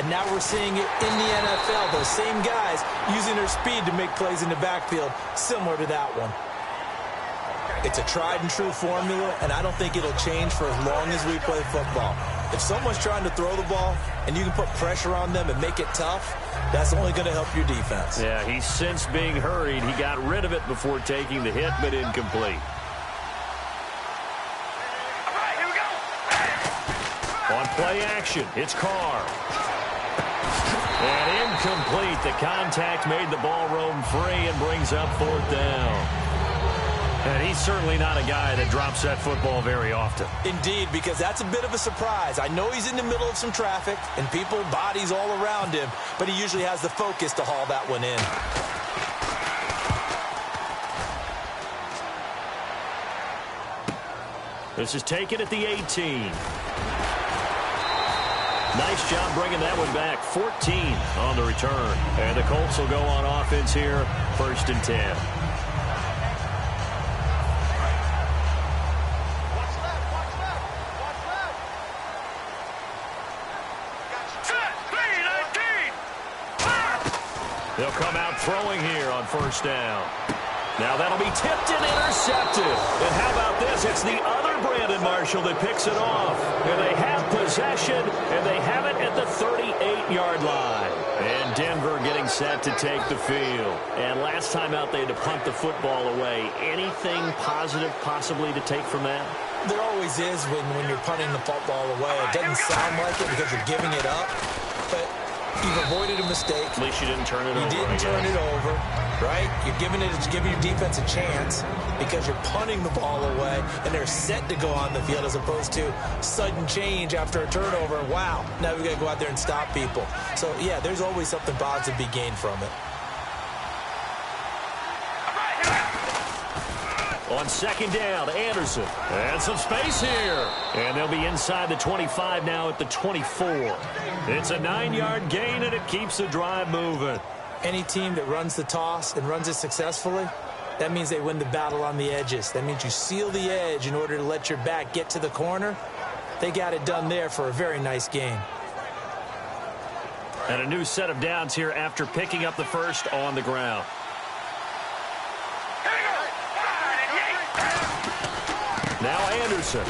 And now we're seeing it in the NFL. Those same guys using their speed to make plays in the backfield, similar to that one. It's a tried and true formula, and I don't think it'll change for as long as we play football. If someone's trying to throw the ball and you can put pressure on them and make it tough, that's only going to help your defense. Yeah, he's since being hurried. He got rid of it before taking the hit, but incomplete. All right, here we go. On play action, it's Carr. And incomplete. The contact made the ball roam free and brings up 4th down. And he's certainly not a guy that drops that football very often. Indeed, because that's a bit of a surprise. I know he's in the middle of some traffic and people, bodies all around him, but he usually has the focus to haul that one in. This is taken at the 18. Nice job bringing that one back. 14 on the return. And the Colts will go on offense here, 1st and 10. They'll come out throwing here on 1st down. Now that'll be tipped and intercepted. And how about this? It's the other Brandon Marshall that picks it off. And they have possession, and they have it at the 38-yard line. And Denver getting set to take the field. And last time out, they had to punt the football away. Anything positive possibly to take from that? There always is when you're punting the football away. It doesn't sound like it because you're giving it up, but you've avoided a mistake. At least you didn't turn it over. You didn't turn it over, right? You're giving your defense a chance because you're punting the ball away, and they're set to go on the field as opposed to sudden change after a turnover. Wow, now we've got to go out there and stop people. So, yeah, there's always something positive to be gained from it. On 2nd down, Anderson. And some space here. And they'll be inside the 25 now at the 24. It's a 9-yard gain, and it keeps the drive moving. Any team that runs the toss and runs it successfully, that means they win the battle on the edges. That means you seal the edge in order to let your back get to the corner. They got it done there for a very nice game. And a new set of downs here after picking up the first on the ground. Now Anderson.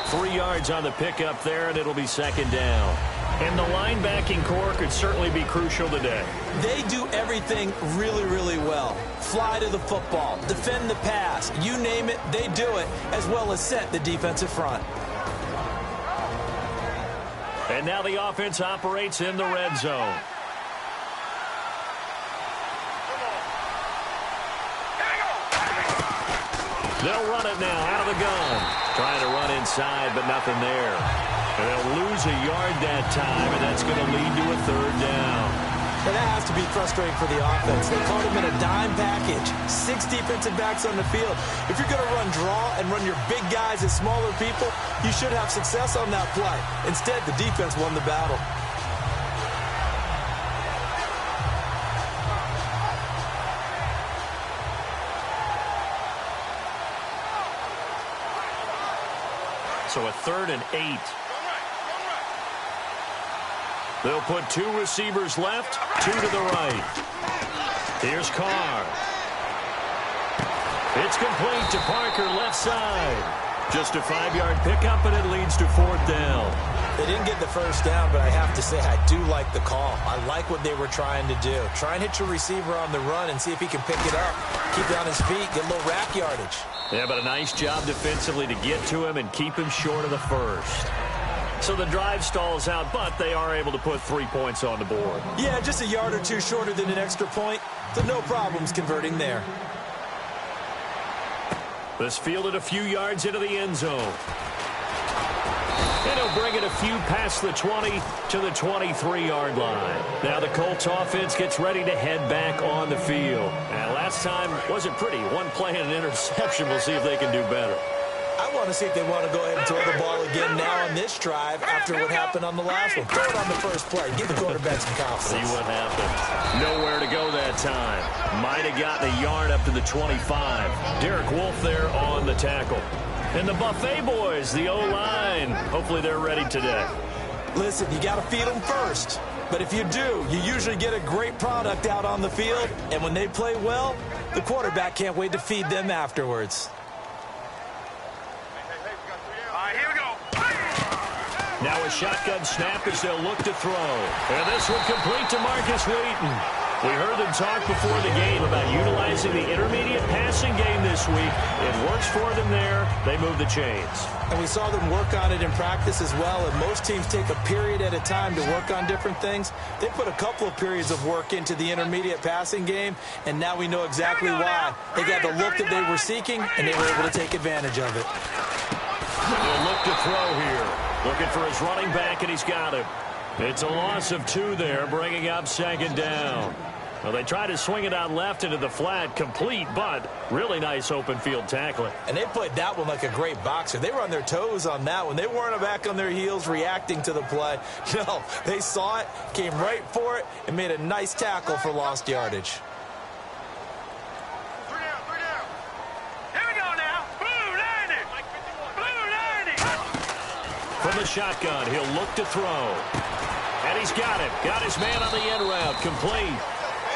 3 yards on the pickup there, and it'll be 2nd down. And the linebacking core could certainly be crucial today. They do everything really, really well. Fly to the football, defend the pass, you name it, they do it, as well as set the defensive front. And now the offense operates in the red zone. They'll run it now out of the gun. Trying to run inside, but nothing there. And they'll lose a yard that time, and that's going to lead to a 3rd down. And that has to be frustrating for the offense. They caught him in a dime package. 6 defensive backs on the field. If you're going to run draw and run your big guys at smaller people, you should have success on that play. Instead, the defense won the battle. So a 3rd and 8. They'll put 2 receivers left, 2 to the right. Here's Carr. It's complete to Parker, left side. Just a 5-yard pickup, and it leads to 4th down. They didn't get the first down, but I have to say I do like the call. I like what they were trying to do. Try and hit your receiver on the run and see if he can pick it up. Keep it on his feet, get a little rack yardage. Yeah, but a nice job defensively to get to him and keep him short of the first. So the drive stalls out, but they are able to put 3 points on the board. Yeah, just a yard or two shorter than an extra point, so no problems converting there. This fielded a few yards into the end zone. And he'll bring it a few past the 20 to the 23-yard line. Now the Colts offense gets ready to head back on the field. And last time wasn't pretty. One play and an interception. We'll see if they can do better. I want to see if they want to go ahead and throw the ball again now on this drive after what happened on the last one. Throw it on the first play. Give the quarterback some confidence. See what happens. Nowhere to go that time. Might have gotten a yard up to the 25. Derek Wolfe there on the tackle. And the Buffet boys, the O-line, hopefully they're ready today. Listen, you got to feed them first. But if you do, you usually get a great product out on the field. And when they play well, the quarterback can't wait to feed them afterwards. Here we go. Now a shotgun snap as they'll look to throw. And this one complete to Marcus Wheaton. We heard them talk before the game about utilizing the intermediate passing game this week. It works for them there. They move the chains. And we saw them work on it in practice as well. And most teams take a period at a time to work on different things. They put a couple of periods of work into the intermediate passing game, and now we know exactly why. They got the look that they were seeking, and they were able to take advantage of it. He'll look to throw here. Looking for his running back, and he's got him. It's a loss of 2 there, bringing up second down. Well, they tried to swing it out left into the flat, complete, but really nice open field tackling. And they played that one like a great boxer. They were on their toes on that one. They weren't back on their heels reacting to the play. No, they saw it, came right for it, and made a nice tackle for lost yardage. From the shotgun, he'll look to throw. And he's got it. Got his man on the end route. Complete.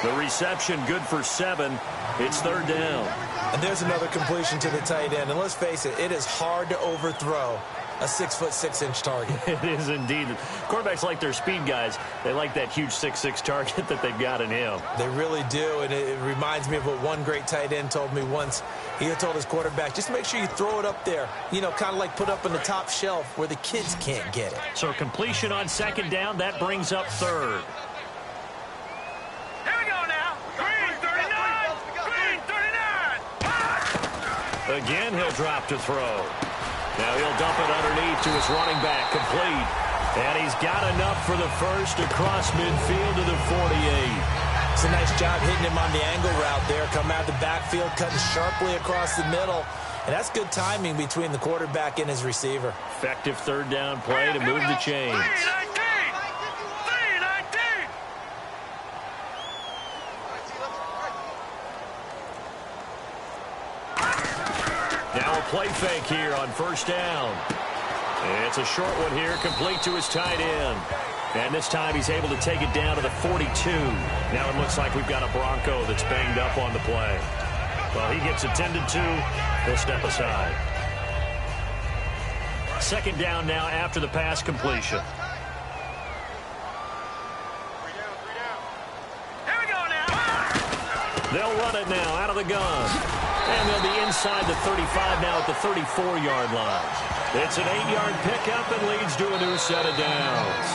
The reception good for 7. It's third down. And there's another completion to the tight end. And let's face it, it is hard to overthrow a 6'6" target. It is indeed. Quarterbacks like their speed guys. They like that huge 6'6" target that they've got in him. They really do, and it reminds me of what one great tight end told me once. He had told his quarterback, just make sure you throw it up there, you know, kind of like put up on the top shelf where the kids can't get it. So completion on second down, that brings up third. Here we go now. Green 39. Green 39. Again, he'll drop to throw. Now he'll dump it underneath to his running back, complete. And he's got enough for the first across midfield to the 48. It's a nice job hitting him on the angle route there. Come out of the backfield, cutting sharply across the middle. And that's good timing between the quarterback and his receiver. Effective third down play to move the chains. 319. Now a play fake here on first down. It's a short one here, complete to his tight end. And this time he's able to take it down to the 42. Now it looks like we've got a Bronco that's banged up on the play. Well, he gets attended to. He'll step aside. Second down now after the pass completion. Here we go now. They'll run it now out of the gun. And they'll be inside the 35 now at the 34-yard line. It's an 8-yard pickup and leads to a new set of downs.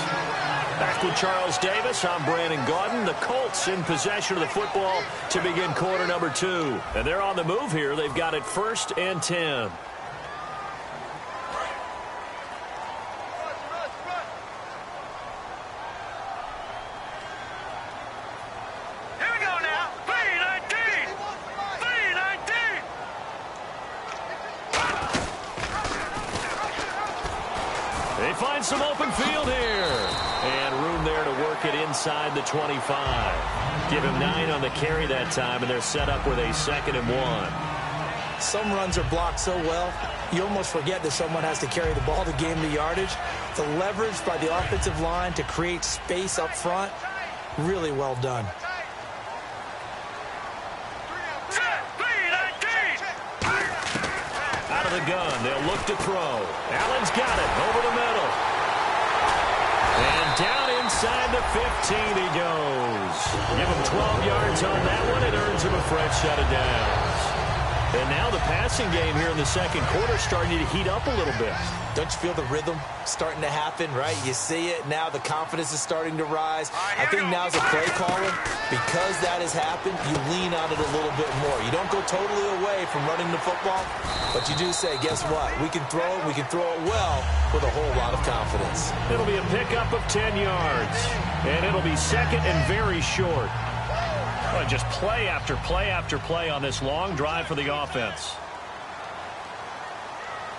Back with Charles Davis, I'm Brandon Gaudin. The Colts in possession of the football to begin quarter number 2. And they're on the move here. They've got it 1st and 10. Here we go now. 319. 319. They find some open field here. And room there to work it inside the 25. Give him 9 on the carry that time, and they're set up with a 2nd and 1. Some runs are blocked so well, you almost forget that someone has to carry the ball to gain the yardage. The leverage by the offensive line to create space up front, really well done. Out of the gun, they'll look to throw. Allen's got it over the middle. And down inside the 15 he goes. Give him 12 yards on that one. It earns him a fresh set of downs. And now the passing game here in the second quarter starting to heat up a little bit. Don't you feel the rhythm starting to happen, right? You see it. Now the confidence is starting to rise. I think now as a play caller, because that has happened, you lean on it a little bit more. You don't go totally away from running the football, but you do say, guess what? We can throw it. We can throw it well with a whole lot of confidence. It'll be a pickup of 10 yards. And it'll be second and very short. Well, just play after play after play on this long drive for the offense.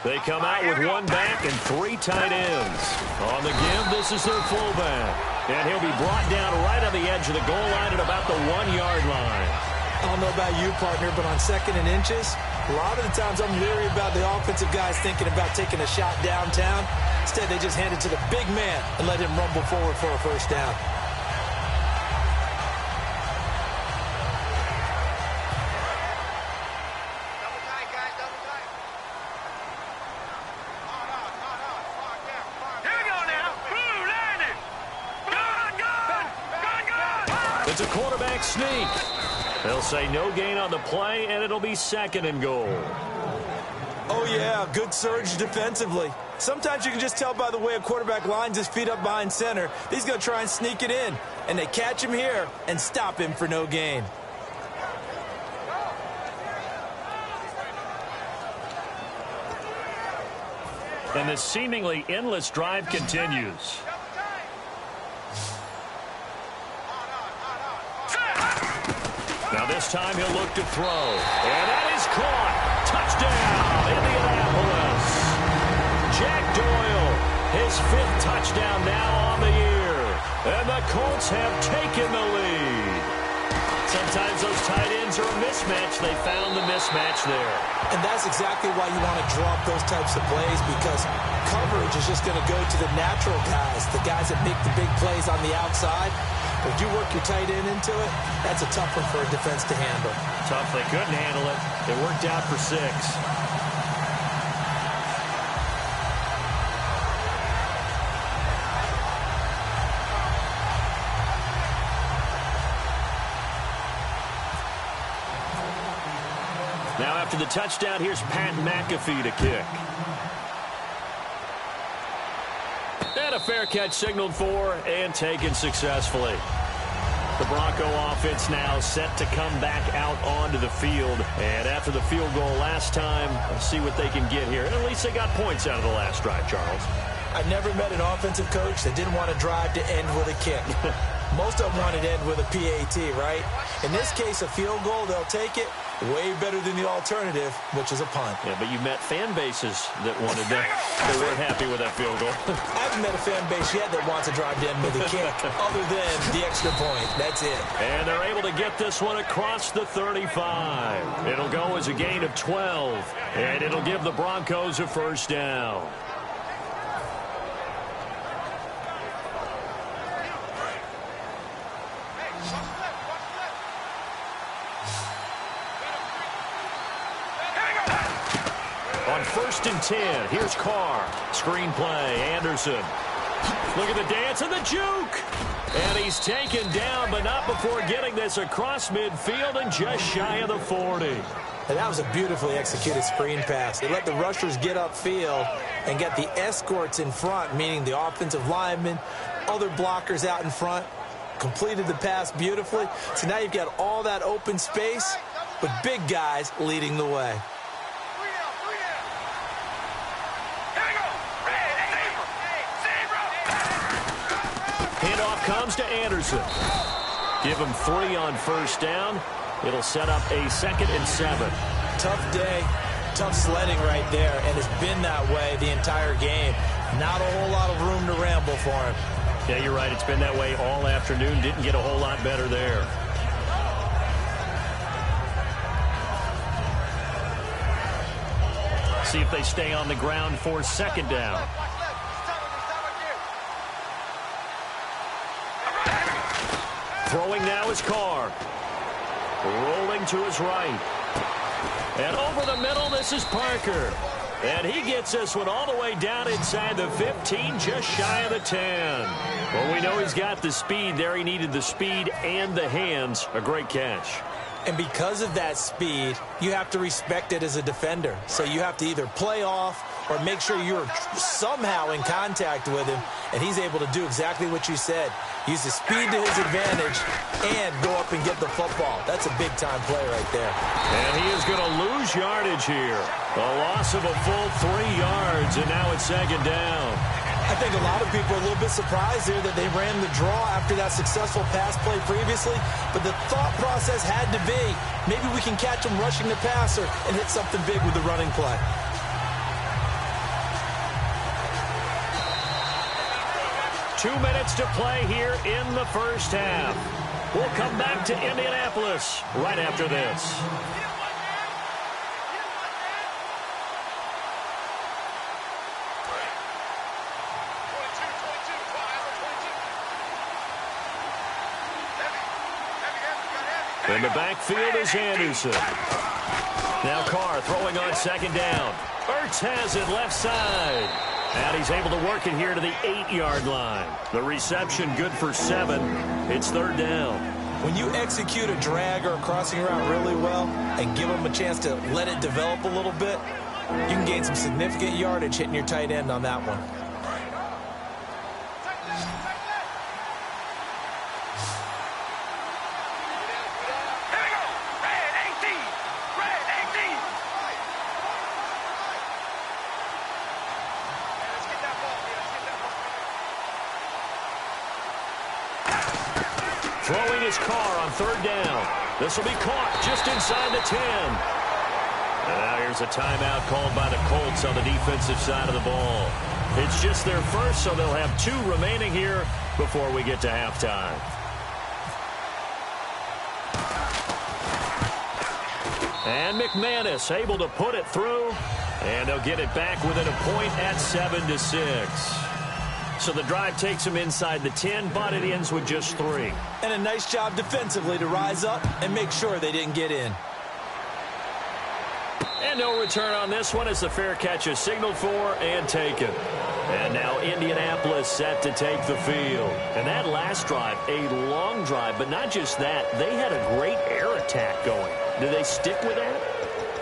They come out with 1 back and 3 tight ends. On the give, this is their fullback. And he'll be brought down right on the edge of the goal line at about the 1-yard line. I don't know about you, partner, but on 2nd and inches, a lot of the times I'm leery about the offensive guys thinking about taking a shot downtown. Instead, they just hand it to the big man and let him rumble forward for a first down. It's a quarterback sneak. They'll say no gain on the play, and it'll be 2nd and goal. Oh, yeah, good surge defensively. Sometimes you can just tell by the way a quarterback lines his feet up behind center. He's going to try and sneak it in, and they catch him here and stop him for no gain. And this seemingly endless drive continues. Now this time he'll look to throw. And that is caught. Touchdown, Indianapolis. Jack Doyle, his 5th touchdown now on the year. And the Colts have taken the lead. Sometimes those tight ends are a mismatch. They found the mismatch there. And that's exactly why you want to draw up those types of plays, because coverage is just going to go to the natural guys, the guys that make the big plays on the outside. But if you work your tight end into it, that's a tough one for a defense to handle. Tough. They couldn't handle it. It worked out for 6. Now after the touchdown, here's Pat McAfee to kick. And a fair catch signaled for and taken successfully. The Bronco offense now set to come back out onto the field. And after the field goal last time, let's see what they can get here. At least they got points out of the last drive, Charles. I've never met an offensive coach that didn't want to drive to end with a kick. Most of them wanted to end with a PAT, right? In this case, a field goal, they'll take it. Way better than the alternative, which is a punt. Yeah, but you met fan bases that wanted that. They weren't happy with that field goal. I haven't met a fan base yet that wants to drive to end with a kick, other than the extra point. That's it. And they're able to get this one across the 35. It'll go as a gain of 12, and it'll give the Broncos a first down. On 1st and 10, here's Carr. Screen play, Anderson. Look at the dance and the juke. And he's taken down, but not before getting this across midfield and just shy of the 40. And that was a beautifully executed screen pass. They let the rushers get upfield and get the escorts in front, meaning the offensive linemen, other blockers out in front, completed the pass beautifully. So now you've got all that open space with big guys leading the way. Handoff comes to Anderson. Give him 3 on 1st down. It'll set up a 2nd and 7. Tough day, tough sledding right there, and it's been that way the entire game. Not a whole lot of room to ramble for him. Yeah, you're right. It's been that way all afternoon. Didn't get a whole lot better there. See if they stay on the ground for 2nd down. Throwing now is Carr. Rolling to his right. And over the middle, this is Parker. And he gets this one all the way down inside the 15, just shy of the 10. Well, we know he's got the speed there. He needed the speed and the hands. A great catch. And because of that speed, you have to respect it as a defender. So you have to either play off or make sure you're somehow in contact with him. And he's able to do exactly what you said. Use the speed to his advantage and go up and get the football. That's a big-time play right there. And he is going to lose yardage here. A loss of a full 3 yards, and now it's 2nd down. I think a lot of people are a little bit surprised here that they ran the draw after that successful pass play previously. But the thought process had to be, maybe we can catch him rushing the passer and hit something big with the running play. Two minutes to play here in the first half. We'll come back to Indianapolis right after this. In the backfield is Anderson. Now Carr throwing on second down. Ertz has it left side. And he's able to work it here to the 8-yard line. The reception good for 7. It's third down. When you execute a drag or a crossing route really well and give them a chance to let it develop a little bit, you can gain some significant yardage hitting your tight end on that one. Throwing his Carr on third down. This will be caught just inside the 10. And now here's a timeout called by the Colts on the defensive side of the ball. It's just their first, so they'll have 2 remaining here before we get to halftime. And McManus able to put it through, and they'll get it back within a point at 7-6. So the drive takes them inside the 10, but it ends with just 3. And a nice job defensively to rise up and make sure they didn't get in. And no return on this one as the fair catch is signaled for and taken. And now Indianapolis set to take the field. And that last drive, a long drive, but not just that. They had a great air attack going. Do they stick with that?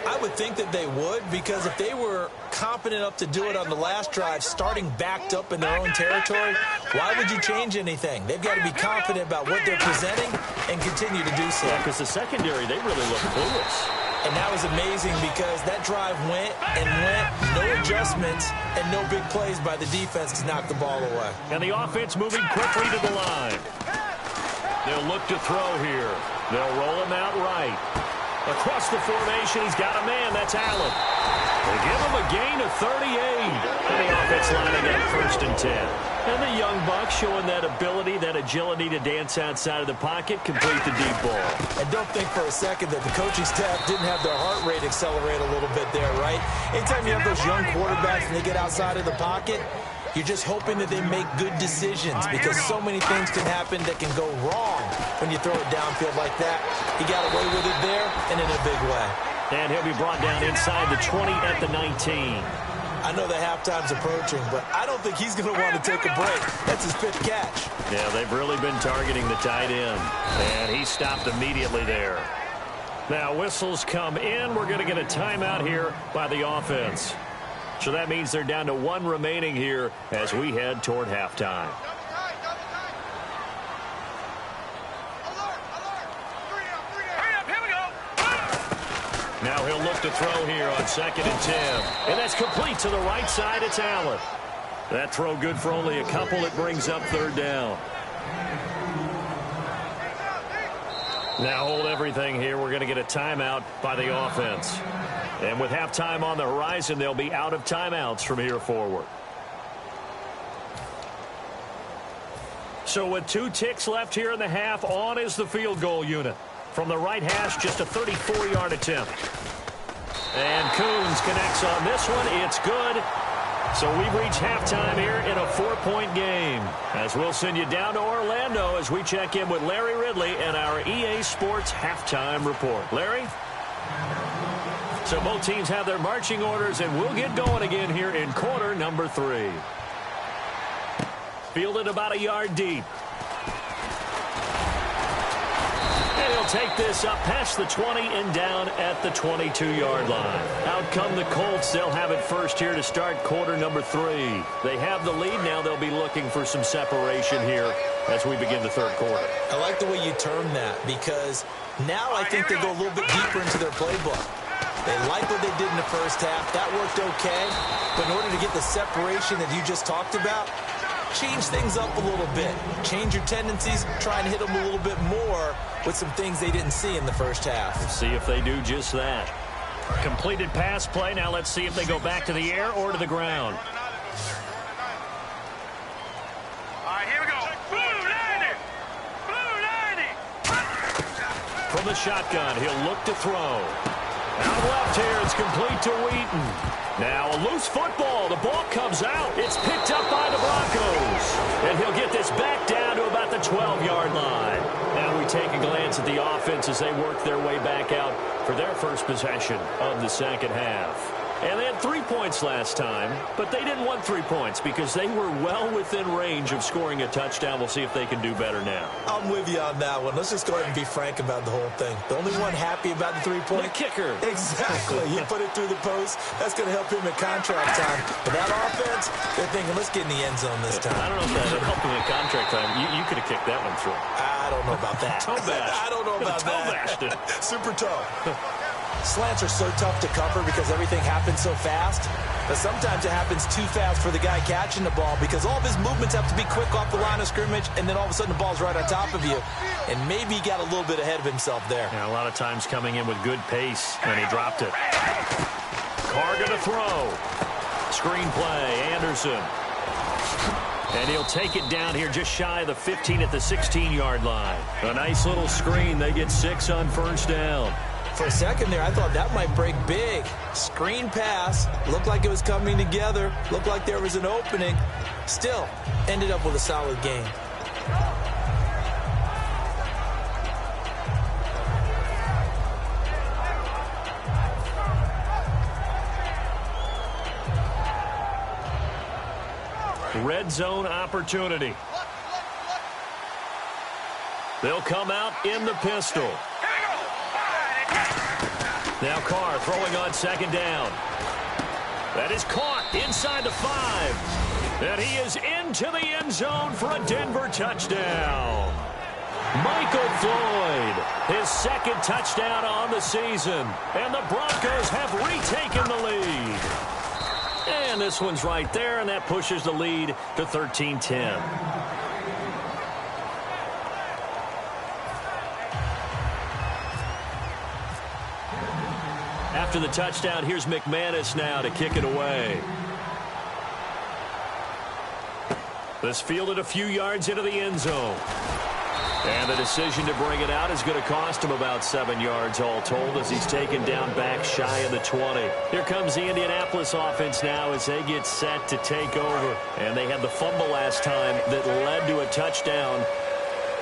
I would think that they would, because if they were confident enough to do it on the last drive, starting backed up in their own territory, why would you change anything? They've got to be confident about what they're presenting and continue to do so. Yeah, because the secondary, they really look clueless. And that was amazing because that drive went and went, no adjustments and no big plays by the defense to knock the ball away. And the offense moving quickly to the line. They'll look to throw here. They'll roll him out right. Across the formation, he's got a man. That's Allen. They give him a gain of 38. And the offense lining up 1st and 10. And the young buck showing that ability, that agility to dance outside of the pocket, complete the deep ball. And don't think for a second that the coaching staff didn't have their heart rate accelerate a little bit there, right? Anytime you have those young quarterbacks and they get outside of the pocket, you're just hoping that they make good decisions, because so many things can happen that can go wrong when you throw it downfield like that. He got away with it there and in a big way. And he'll be brought down inside the 20 at the 19. I know the halftime's approaching, but I don't think he's going to want to take a break. That's his 5th catch. Yeah, they've really been targeting the tight end. And he stopped immediately there. Now whistles come in. We're going to get a timeout here by the offense. So that means they're down to 1 remaining here as we head toward halftime. Now he'll look to throw here on 2nd and 10. And that's complete to the right side. It's Allen. That throw good for only a couple. It brings up 3rd down. Now hold everything here. We're going to get a timeout by the offense. And with halftime on the horizon, they'll be out of timeouts from here forward. So with 2 ticks left here in the half, on is the field goal unit. From the right hash, just a 34-yard attempt. And Coons connects on this one. It's good. So we've reached halftime here in a 4-point game. As we'll send you down to Orlando as we check in with Larry Ridley and our EA Sports halftime report. Larry? So both teams have their marching orders, and we'll get going again here in quarter number 3. Fielded about a yard deep. And he'll take this up past the 20 and down at the 22-yard line. Out come the Colts. They'll have it first here to start quarter number 3. They have the lead. Now they'll be looking for some separation here as we begin the 3rd quarter. I like the way you term that, because now I think they go a little bit deeper into their playbook. They like what they did in the first half. That worked okay. But in order to get the separation that you just talked about, change things up a little bit. Change your tendencies. Try and hit them a little bit more with some things they didn't see in the first half. Let's see if they do just that. Completed pass play. Now let's see if they go back to the air or to the ground. All right, here we go. Blue 90. Blue 90. the shotgun. He'll look to throw. Out left here, it's complete to Wheaton. Now a loose football. The ball comes out. It's picked up by the Broncos. And he'll get this back down to about the 12-yard line. Now we take a glance at the offense as they work their way back out for their first possession of the second half. And they had 3 points last time, but they didn't want 3 points because they were well within range of scoring a touchdown. We'll see if they can do better now. I'm with you on that one. Let's just go ahead and be frank about the whole thing. The only one happy about the 3-point? The kicker. Exactly. You put it through the post. That's going to help him at contract time. But that offense, they're thinking, let's get in the end zone this time. I don't know if that helped him at contract time. You could have kicked that one through. I don't know about that. Toe bash. I don't know about Toe bashed it. Super toe. Slants are so tough to cover because everything happens so fast. But sometimes it happens too fast for the guy catching the ball because all of his movements have to be quick off the line of scrimmage, and then all of a sudden the ball's right on top of you. And maybe he got a little bit ahead of himself there. Yeah, a lot of times coming in with good pace, and he dropped it. Carr to throw. Screen play, Anderson. And he'll take it down here just shy of the 15 at the 16-yard line. A nice little screen. They get 6 on first down. For a second there, I thought that might break big. Screen pass. Looked like it was coming together. Looked like there was an opening. Still, ended up with a solid game. Red zone opportunity. They'll come out in the pistol. Now Carr throwing on second down. That is caught inside the 5. And he is into the end zone for a Denver touchdown. Michael Floyd, his second touchdown on the season. And the Broncos have retaken the lead. And this one's right there, and that pushes the lead to 13-10. After the touchdown, here's McManus now to kick it away. This fielded a few yards into the end zone. And the decision to bring it out is going to cost him about 7 yards all told as he's taken down back shy of the 20. Here comes the Indianapolis offense now as they get set to take over. And they had the fumble last time that led to a touchdown.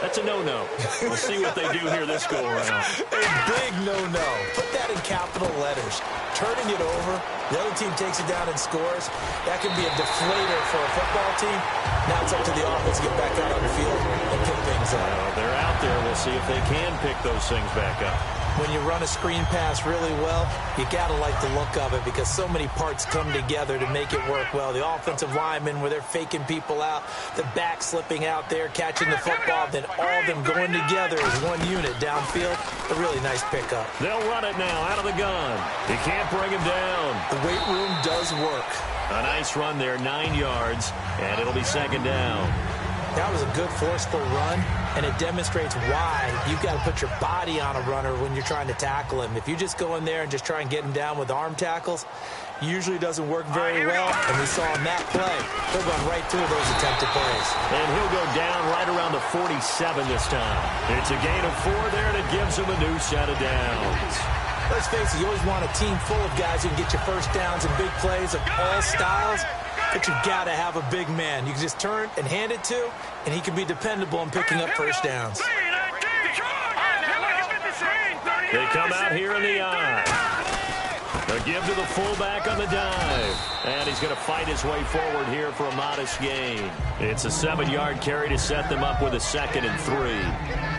That's a no-no. We'll see what they do here this go-around. A big no-no. Put that in capital letters. Turning it over, the other team takes it down and scores. That can be a deflator for a football team. Now it's up to the offense to get back out on the field and pick things up. They're out there. We'll see if they can pick those things back up. When you run a screen pass really well, you got to like the look of it because so many parts come together to make it work well. The offensive linemen where they're faking people out, the back slipping out there, catching the football, then all of them going together as one unit downfield. A really nice pickup. They'll run it now out of the gun. He can't bring him down. The weight room does work. A nice run there, 9 yards, and it'll be second down. That was a good, forceful run, and it demonstrates why you've got to put your body on a runner when you're trying to tackle him. If you just go in there and just try and get him down with arm tackles, usually doesn't work very well, and we saw in that play, he'll run right through those attempted plays. And he'll go down right around the 47 this time. It's a gain of 4 there, and it gives him a new set of downs. Let's face it, you always want a team full of guys who can get you first downs and big plays of all styles. But you got to have a big man you can just turn and hand it to, and he can be dependable in picking up first downs. They come out here in the eye. They'll give to the fullback on the dive. And he's going to fight his way forward here for a modest gain. It's a 7-yard carry to set them up with a 2nd and 3.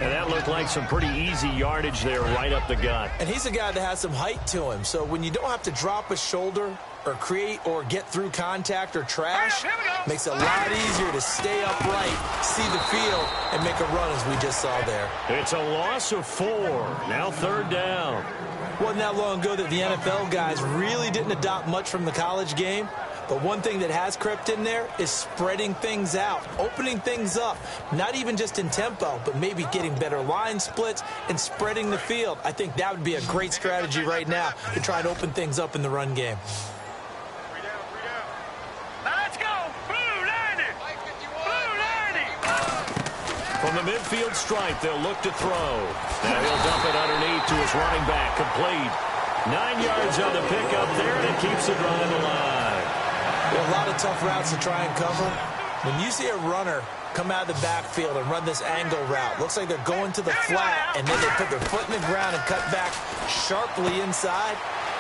And that looked like some pretty easy yardage there right up the gut. And he's a guy that has some height to him. So when you don't have to drop a shoulder or create or get through contact or trash, makes it a lot easier to stay upright, see the field, and make a run as we just saw there. It's a loss of 4. Now 3rd down. Wasn't that long ago that the NFL guys really didn't adopt much from the college game. But one thing that has crept in there is spreading things out, opening things up, not even just in tempo, but maybe getting better line splits and spreading the field. I think that would be a great strategy right now to try and open things up in the run game. From the midfield stripe, they'll look to throw. Now he'll dump it underneath to his running back. Complete. 9 yards on the pickup there, and it keeps the drive alive. A lot of tough routes to try and cover. When you see a runner come out of the backfield and run this angle route, looks like they're going to the flat, and then they put their foot in the ground and cut back sharply inside.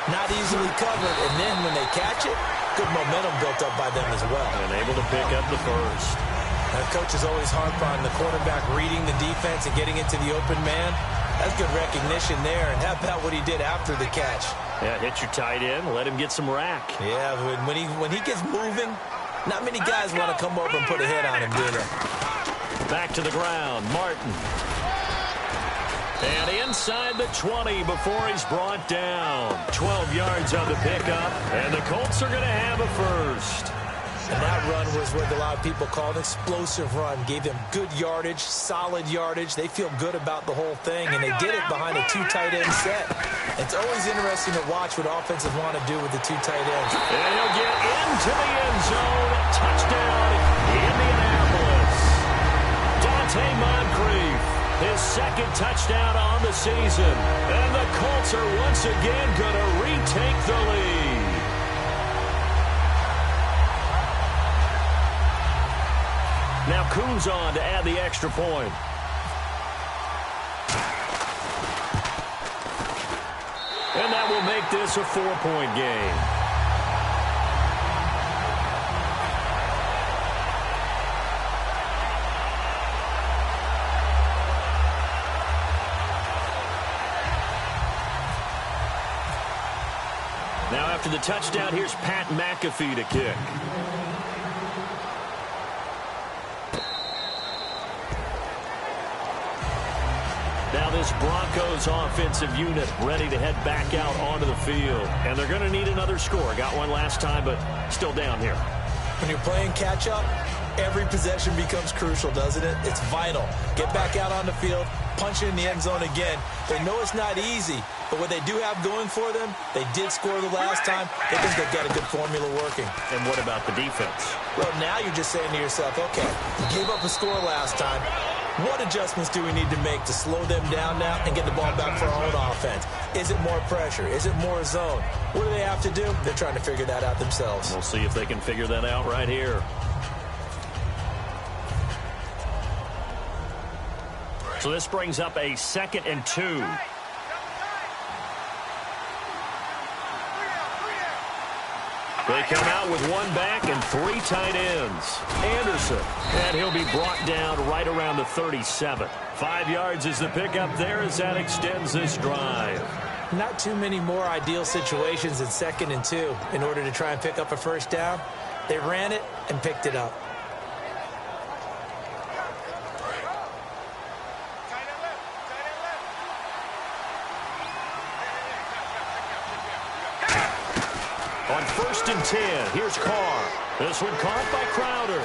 Not easily covered, and then when they catch it, good momentum built up by them as well. And able to pick up the first. Now, coach is always harp on the quarterback reading the defense and getting it to the open man. That's good recognition there. And how about what he did after the catch? Yeah, hit your tight end, let him get some rack. Yeah, when he gets moving, not many guys want to come over and put a hit on him, do they? Back to the ground, Martin. And inside the 20 before he's brought down. 12 yards on the pickup, and the Colts are going to have a first. And that run was what a lot of people call an explosive run. Gave them good yardage, solid yardage. They feel good about the whole thing, and they did it behind a 2 tight end set. It's always interesting to watch what offenses want to do with the 2 tight ends. And he'll get into the end zone. Touchdown, Indianapolis. Dante Moncrief, his second touchdown on the season. And the Colts are once again going to retake the lead. Now Coons on to add the extra point. And that will make this a 4-point game. Now after the touchdown, here's Pat McAfee to kick. Now this Broncos offensive unit ready to head back out onto the field. And they're going to need another score. Got one last time, but still down here. When you're playing catch-up, every possession becomes crucial, doesn't it? It's vital. Get back out on the field, punch it in the end zone again. They know it's not easy, but what they do have going for them, they did score the last time. They think they've got a good formula working. And what about the defense? Well, now you're just saying to yourself, okay, we gave up a score last time. What adjustments do we need to make to slow them down now and get the ball back for our own offense? Is it more pressure? Is it more zone? What do they have to do? They're trying to figure that out themselves. We'll see if they can figure that out right here. So this brings up a 2nd and 2. They come out with 1 back and 3 tight ends. Anderson, and he'll be brought down right around the 37. 5 yards is the pickup there as that extends this drive. Not too many more ideal situations in 2nd and 2 in order to try and pick up a first down. They ran it and picked it up. On 1st and 10, here's Carr. This one caught by Crowder.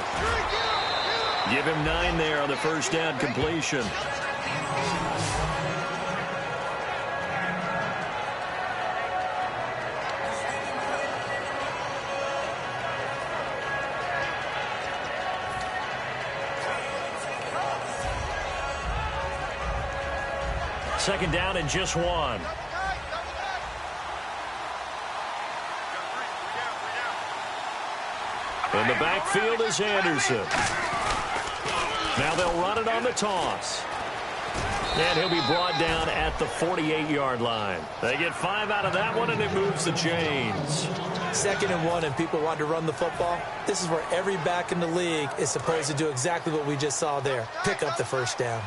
Give him 9 there on the first down completion. Second down and just 1. In the backfield is Anderson. Now they'll run it on the toss. And he'll be brought down at the 48-yard line. They get 5 out of that one, and it moves the chains. 2nd and 1, and people want to run the football. This is where every back in the league is supposed to do exactly what we just saw there. Pick up the first down.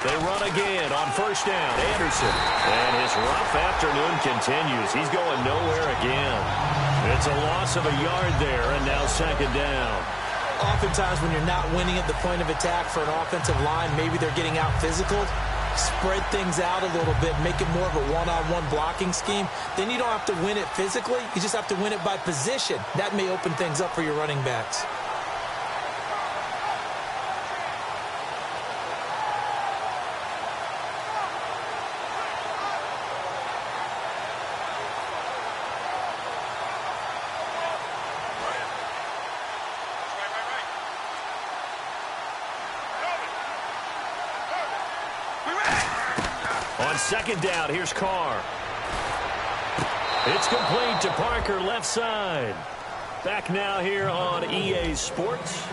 They run again on first down. Anderson. And his rough afternoon continues. He's going nowhere again. It's a loss of a yard there, and now 2nd down. Oftentimes when you're not winning at the point of attack for an offensive line, maybe they're getting out physical. Spread things out a little bit, make it more of a one-on-one blocking scheme. Then you don't have to win it physically. You just have to win it by position. That may open things up for your running backs. On second down, here's Carr. It's complete to Parker, left side. Back now here on EA Sports.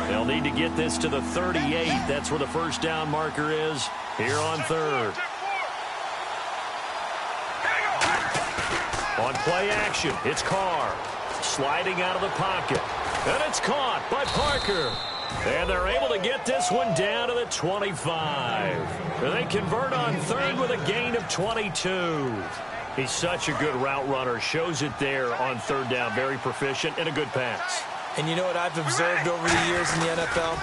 They'll need to get this to the 38. That's where the first down marker is here on third. On play action, it's Carr. Sliding out of the pocket. And it's caught by Parker. And they're able to get this one down to the 25. They convert on third with a gain of 22. He's such a good route runner. Shows it there on third down. Very proficient and a good pass. And you know what I've observed over the years in the NFL?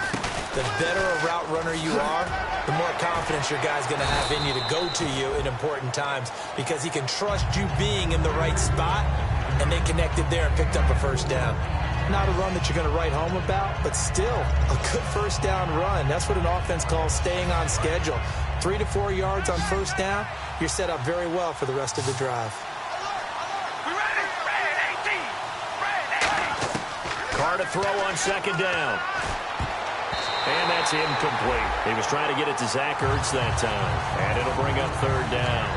The better a route runner you are, the more confidence your guy's going to have in you to go to you in important times because he can trust you being in the right spot, and they connected there and picked up a first down. Not a run that you're going to write home about, but still a good first down run. That's what an offense calls staying on schedule. 3 to 4 yards on first down, you're set up very well for the rest of the drive. Carr to throw on second down. And that's incomplete. He was trying to get it to Zach Ertz that time. And it'll bring up third down.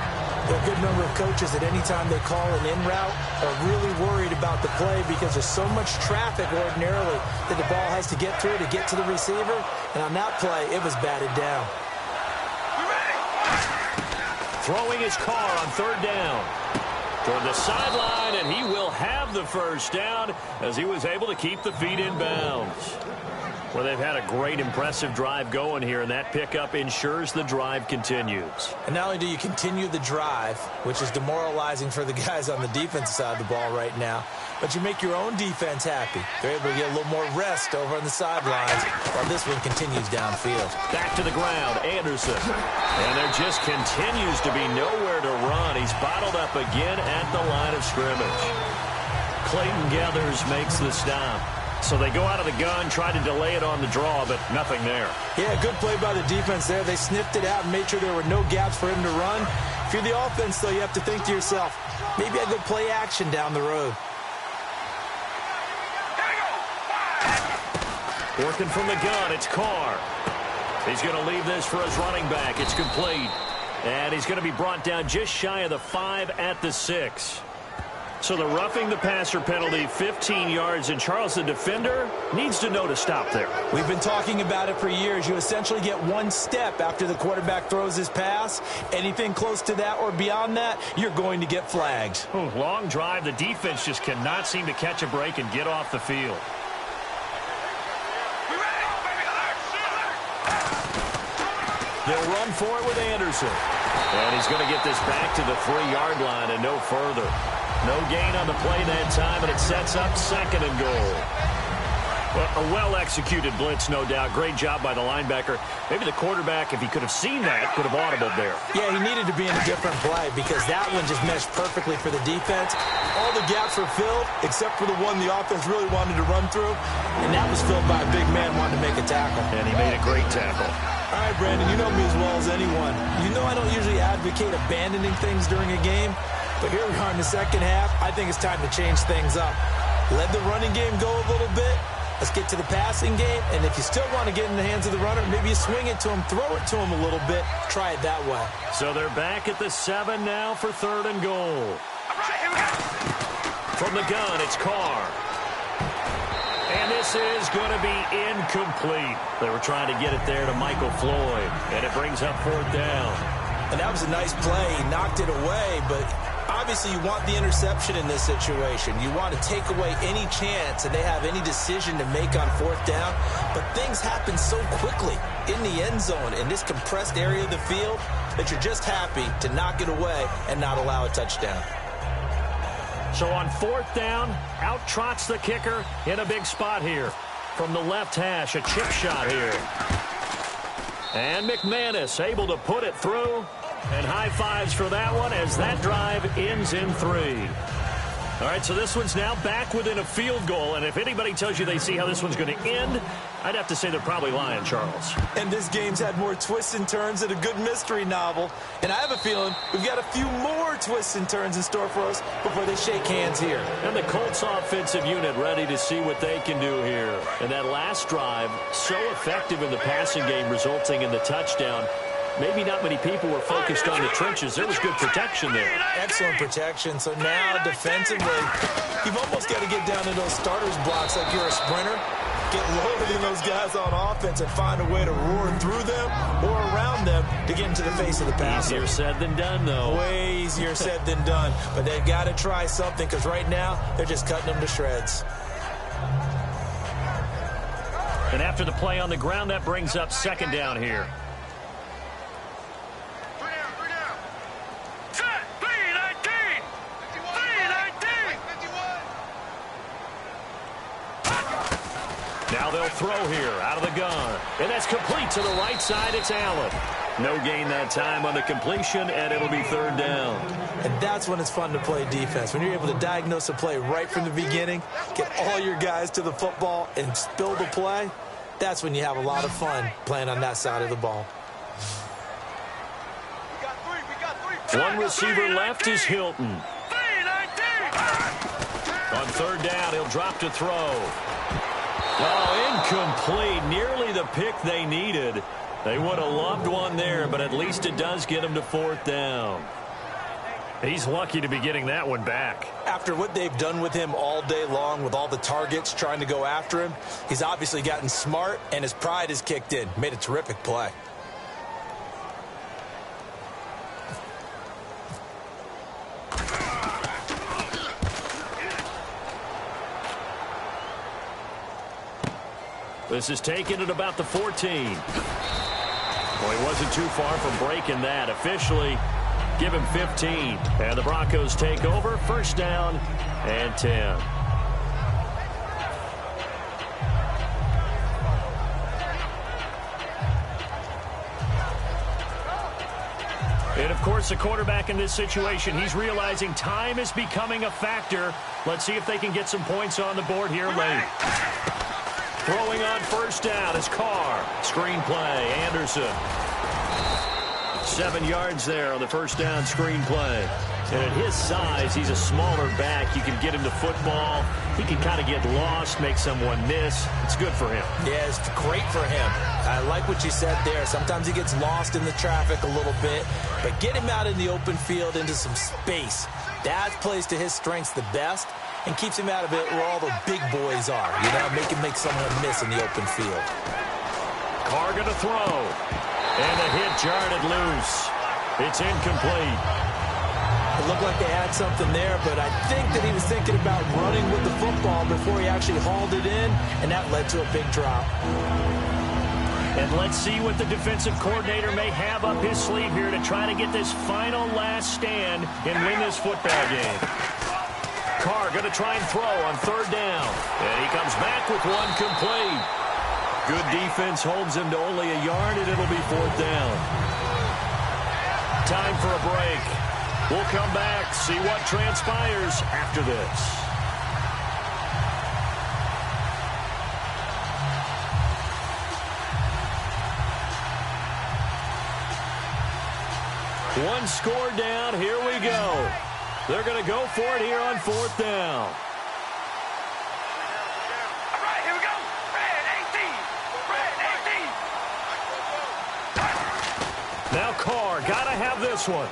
There are a good number of coaches at any time they call an in route are really worried about the play because there's so much traffic ordinarily that the ball has to get through to get to the receiver. And on that play, it was batted down. Throwing his Carr on third down. Toward the sideline, and he will have the first down as he was able to keep the feet in bounds. Well, they've had a great, impressive drive going here, and that pickup ensures the drive continues. And not only do you continue the drive, which is demoralizing for the guys on the defensive side of the ball right now, but you make your own defense happy. They're able to get a little more rest over on the sidelines while this one continues downfield. Back to the ground, Anderson. And there just continues to be nowhere to run. He's bottled up again at the line of scrimmage. Clayton Gathers makes the stop. So they go out of the gun, try to delay it on the draw, but nothing there. Yeah, good play by the defense there. They sniffed it out and made sure there were no gaps for him to run. If you're the offense, though, you have to think to yourself, maybe I go play action down the road. Working from the gun, it's Carr. He's going to leave this for his running back. It's complete. And he's going to be brought down just shy of the 5 at the 6. So the roughing the passer penalty, 15 yards, and Charles, the defender, needs to know to stop there. We've been talking about it for years. You essentially get one step after the quarterback throws his pass. Anything close to that or beyond that, you're going to get flagged. Ooh, long drive. The defense just cannot seem to catch a break and get off the field. They'll run for it with Anderson. And he's going to get this back to the 3-yard line and no further. No gain on the play that time, and it sets up second and goal. Well, a well-executed blitz, no doubt. Great job by the linebacker. Maybe the quarterback, if he could have seen that, could have audibled there. Yeah, he needed to be in a different play because that one just meshed perfectly for the defense. All the gaps were filled except for the one the offense really wanted to run through, and that was filled by a big man wanting to make a tackle. And he made a great tackle. All right, Brandon, you know me as well as anyone. You know I don't usually advocate abandoning things during a game, but here we are in the second half. I think it's time to change things up. Let the running game go a little bit. Let's get to the passing game, and if you still want to get in the hands of the runner, maybe you swing it to him, throw it to him a little bit, try it that way. So they're back at the 7 now for third and goal. From the gun, it's Carr. And this is going to be incomplete. They were trying to get it there to Michael Floyd, and it brings up fourth down. And that was a nice play. He knocked it away, but obviously you want the interception in this situation. You want to take away any chance that they have any decision to make on fourth down. But things happen so quickly in the end zone in this compressed area of the field that you're just happy to knock it away and not allow a touchdown. So on fourth down, out trots the kicker in a big spot here. From the left hash, a chip shot here. And McManus able to put it through. And high fives for that one as that drive ends in 3. All right, so this one's now back within a field goal, and if anybody tells you they see how this one's going to end, I'd have to say they're probably lying, Charles. And this game's had more twists and turns than a good mystery novel. And I have a feeling we've got a few more twists and turns in store for us before they shake hands here. And the Colts offensive unit ready to see what they can do here. And that last drive, so effective in the passing game, resulting in the touchdown. Maybe not many people were focused on the trenches. There was good protection there. Excellent protection. So now defensively, you've almost got to get down to those starters blocks like you're a sprinter. Get loaded in those guys on offense and find a way to roar through them or around them to get into the face of the passer. Easier said than done, though. Way easier said than done. But they've got to try something because right now they're just cutting them to shreds. And after the play on the ground, that brings up second down here. Now they'll throw here out of the gun. And that's complete to the right side. It's Allen. No gain that time on the completion, and it'll be third down. And that's when it's fun to play defense. When you're able to diagnose a play right from the beginning, get all your guys to the football, and spill the play, that's when you have a lot of fun playing on that side of the ball. One receiver left is Hilton. On third down, he'll drop to throw. Oh, incomplete. Nearly the pick they needed. They would have loved one there, but at least it does get them to fourth down. He's lucky to be getting that one back. After what they've done with him all day long, with all the targets trying to go after him, he's obviously gotten smart, and his pride has kicked in. Made a terrific play. This is taken at about the 14. Well, he wasn't too far from breaking that. Officially, give him 15. And the Broncos take over. First down and 10. And, of course, the quarterback in this situation, he's realizing time is becoming a factor. Let's see if they can get some points on the board here late. Throwing on first down is Carr. Screen play, Anderson. 7 yards there on the first down screen play. And at his size, he's a smaller back. You can get him to football. He can kind of get lost, make someone miss. It's good for him. Yeah, it's great for him. I like what you said there. Sometimes he gets lost in the traffic a little bit. But get him out in the open field into some space. That plays to his strengths the best and keeps him out of it where all the big boys are. You know, make someone miss in the open field. Carr going to throw. And the hit jarred it loose. It's incomplete. It looked like they had something there, but I think that he was thinking about running with the football before he actually hauled it in, and that led to a big drop. And let's see what the defensive coordinator may have up his sleeve here to try to get this final last stand and win this football game. Carr going to try and throw on third down. And he comes back with one complete. Good defense holds him to only a yard, and it'll be fourth down. Time for a break. We'll come back, see what transpires after this. One score down. Here we go. They're going to go for it here on fourth down. All right, here we go. Red 18. Red 18. Now Carr, got to have this one.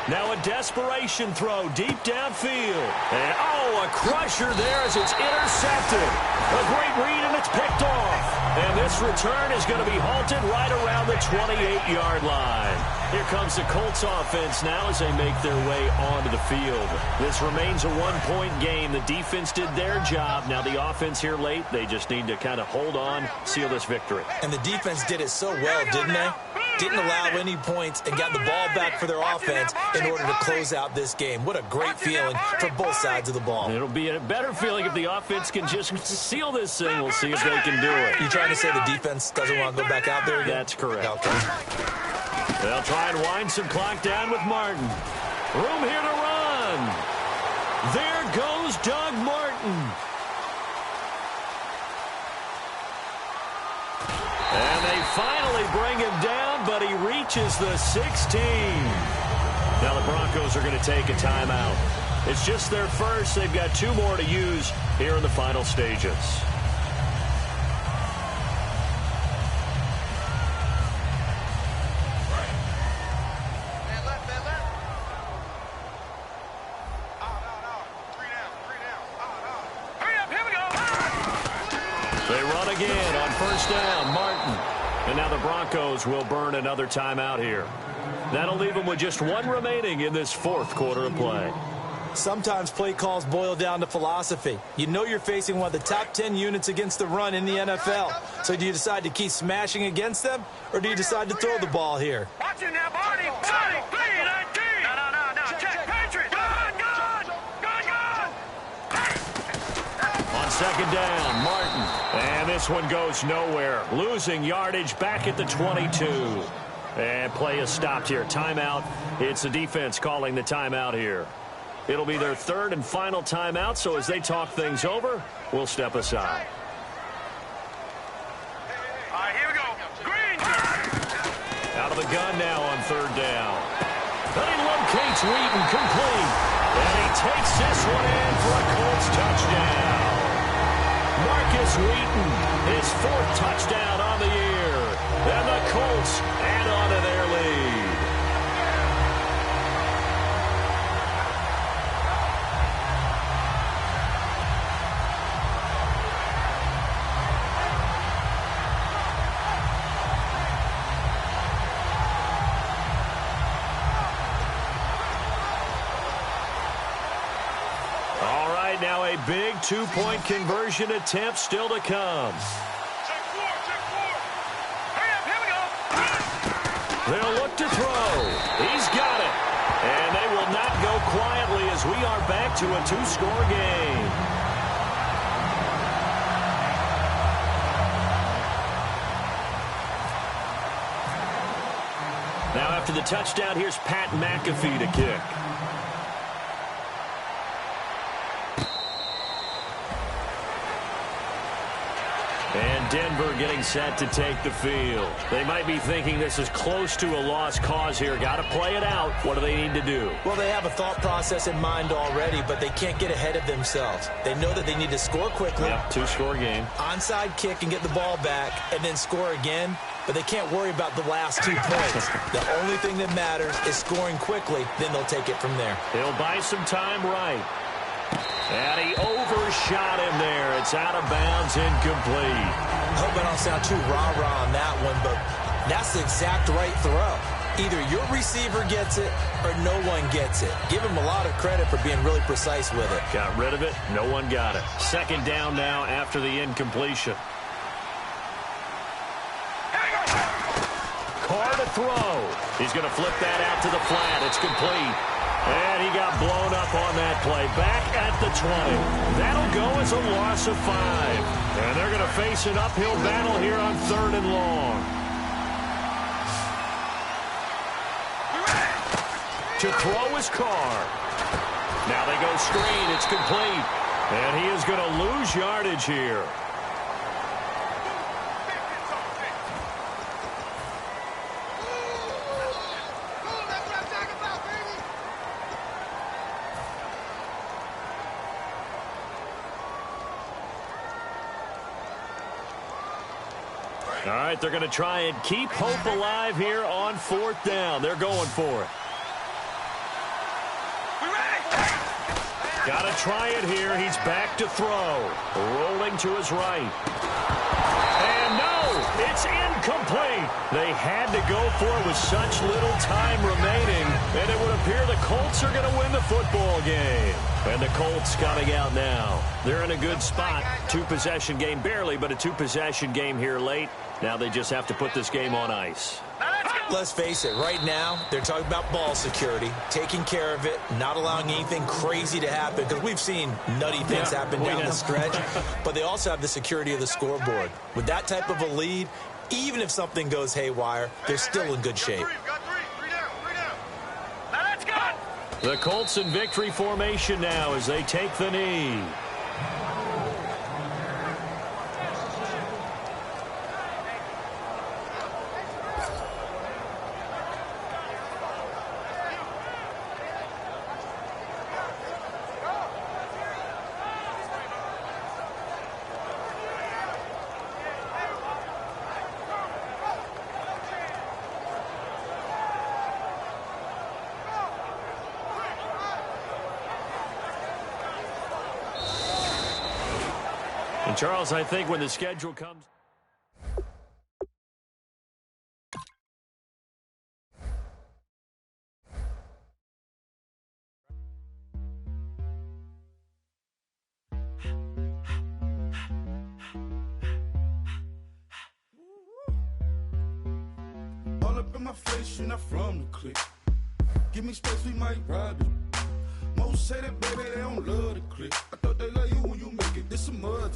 Now a desperation throw deep downfield. And, oh, a crusher there as it's intercepted. A great read, and it's picked off. And this return is going to be halted right around the 28-yard line. Here comes the Colts offense now as they make their way onto the field. This remains a one-point game. The defense did their job. Now the offense here late, they just need to kind of hold on, seal this victory. And the defense did it so well, didn't they? Didn't allow any points and got the ball back for their offense in order to close out this game. What a great feeling for both sides of the ball. It'll be a better feeling if the offense can just seal this thing. We'll see if they can do it. You trying to say the defense doesn't want to go back out there again? That's correct. Okay. They'll try and wind some clock down with Martin. Room here to run. run. There goes Doug Martin. And they finally bring him down, but he reaches the 16. Now the Broncos are going to take a timeout. It's just their first. They've got 2 more to use here in the final stages. They run again on first down. Martin. And now the Broncos will burn another timeout here. That'll leave them with just 1 remaining in this 4th quarter of play. Sometimes play calls boil down to philosophy. You know you're facing one of the top 10 units against the run in the NFL. So do you decide to keep smashing against them, or do you decide to throw the ball here? Watch him now, Barney. Sonny, please, ID. No. Check. Patriot. Gun. On second down, Martin. And this one goes nowhere. Losing yardage back at the 22. And play is stopped here. Timeout. It's the defense calling the timeout here. It'll be their 3rd and final timeout, so as they talk things over, we'll step aside. All right, here we go. Green. Out of the gun now on 3rd down. But he locates Wheaton, complete. And he takes this one in for a Colts touchdown. Marcus Wheaton, his 4th touchdown on the year. And the Colts add on to their lead. Now a big 2-point conversion attempt still to come. Check 4. Hurry up, here we go. They'll look to throw. He's got it. And they will not go quietly as we are back to a 2-score game. Now after the touchdown, here's Pat McAfee to kick. And Denver getting set to take the field. They might be thinking this is close to a lost cause here. Got to play it out. What do they need to do? Well, they have a thought process in mind already, but they can't get ahead of themselves. They know that they need to score quickly. Yep, 2-score game. Onside kick and get the ball back and then score again, but they can't worry about the last 2 points. The only thing that matters is scoring quickly, then they'll take it from there. He'll buy some time right. And he overshot him there. It's out of bounds, incomplete. I hope I don't sound too rah-rah on that one, but that's the exact right throw. Either your receiver gets it or no one gets it. Give him a lot of credit for being really precise with it. Got rid of it. No one got it. Second down now after the incompletion. Carr to throw. He's going to flip that out to the flat. It's complete. And he got blown up on that play. Back at the 20. That'll go as a loss of 5. And they're going to face an uphill battle here on 3rd and long. To throw is Carr. Now they go screen. It's complete. And he is going to lose yardage here. All right, they're going to try and keep hope alive here on 4th down. They're going for it. Got to try it here. He's back to throw. Rolling to his right. And no, it's incomplete. They had to go for it with such little time remaining. And it would appear the Colts are going to win the football game. And the Colts coming out now. They're in a good spot. 2-possession game, barely, but a 2-possession game here late. Now they just have to put this game on ice. Let's face it, right now, they're talking about ball security, taking care of it, not allowing anything crazy to happen, because we've seen nutty things happen down the stretch, but they also have the security of the scoreboard. With that type of a lead, even if something goes haywire, they're still in good shape. Got three down. Now let's go. The Colts in victory formation now as they take the knee. And Charles, I think when the schedule comes... All up in my face, you're not from the clique. Give me space, we might ride it. Most say that, baby, they don't love the clique. I thought they love you when you make it. This a mud.